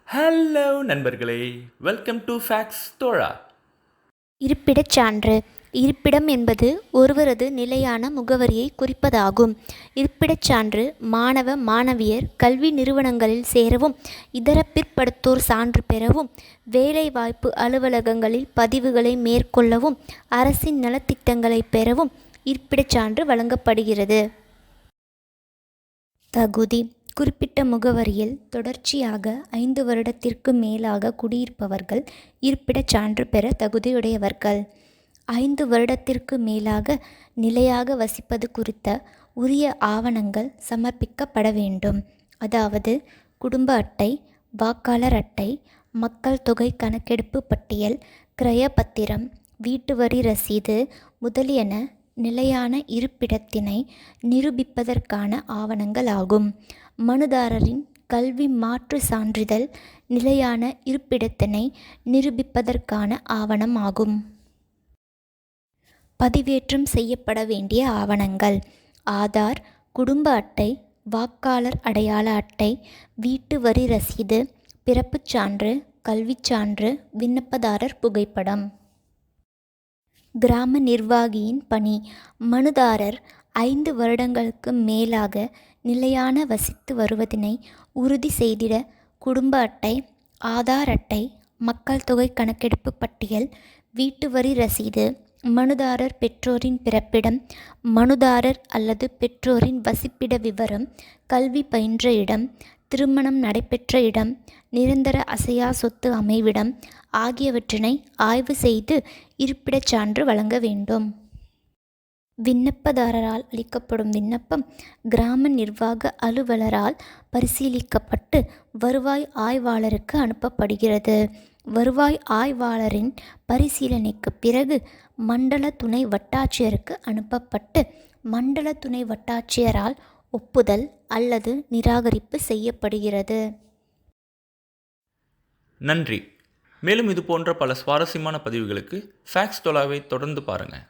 Hello நண்பர்களே, welcome to facts தோழா. இருப்பிடச் சான்று. இருப்பிடம் என்பது ஒருவரது நிலையான முகவரியை குறிப்பதாகும். இருப்பிடச் சான்று மாணவ மாணவியர் கல்வி நிறுவனங்களில் சேரவும், இதர பிற்படுத்தோர் சான்று பெறவும், வேலைவாய்ப்பு அலுவலகங்களில் பதிவுகளை மேற்கொள்ளவும், அரசின் நலத்திட்டங்களை பெறவும் இருப்பிடச் சான்று வழங்கப்படுகிறது. தகுதி: குறிப்பிட்ட முகவரியில் தொடர்ச்சியாக 5 வருடத்திற்கு மேலாக குடியிருப்பவர்கள் இருப்பிடச் சான்று பெற தகுதியுடையவர்கள். 5 வருடத்திற்கு மேலாக நிலையாக வசிப்பது குறித்த உரிய ஆவணங்கள் சமர்ப்பிக்கப்பட வேண்டும். அதாவது குடும்ப அட்டை, வாக்காளர் அட்டை, மக்கள் தொகை கணக்கெடுப்பு பட்டியல், கிரய பத்திரம், வீட்டு வரி ரசீது முதலியன நிலையான இருப்பிடத்தினை நிரூபிப்பதற்கான ஆவணங்கள் ஆகும். மனுதாரரின் கல்வி மாற்று சான்றிதழ் நிலையான இருப்பிடத்தினை நிரூபிப்பதற்கான ஆவணம் ஆகும். பதிவேற்றம் செய்யப்பட வேண்டிய ஆவணங்கள்: ஆதார், குடும்ப அட்டை, வாக்காளர் அடையாள அட்டை, வீட்டு வரி ரசீது, பிறப்புச் சான்று, கல்விச் சான்று, விண்ணப்பதாரர் புகைப்படம். கிராம நிர்வாகியின் பணி: மனுதாரர் 5 வருடங்களுக்கு மேலாக நிலையான வசித்து வருவதினை உறுதி செய்திட குடும்ப அட்டை, ஆதார் அட்டை, மக்கள் தொகை கணக்கெடுப்பு பட்டியல், வீட்டு வரி ரசீது, மனுதாரர் பெற்றோரின் பிறப்பிடம், மனுதாரர் அல்லது பெற்றோரின் வசிப்பிட விவரம், கல்வி பயின்ற இடம், திருமணம் நடைபெற்ற இடம், நிரந்தர அசையா சொத்து அமைவிடம் ஆகியவற்றினை ஆய்வு செய்து இருப்பிடச் சான்று வழங்க வேண்டும். விண்ணப்பதாரரால் அளிக்கப்படும் விண்ணப்பம் கிராம நிர்வாக அலுவலரால் பரிசீலிக்கப்பட்டு வருவாய் ஆய்வாளருக்கு அனுப்பப்படுகிறது. வருவாய் ஆய்வாளரின் பரிசீலனைக்கு பிறகு மண்டல துணை வட்டாட்சியருக்கு அனுப்பப்பட்டு மண்டல துணை வட்டாட்சியரால் ஒப்புதல் அல்லது நிராகரிப்பு செய்யப்படுகிறது. நன்றி. மேலும் இது போன்ற பல சுவாரஸ்யமான பதிவுகளுக்கு ஃபேக்ஸ் தோழாவை தொடர்ந்து பாருங்கள்.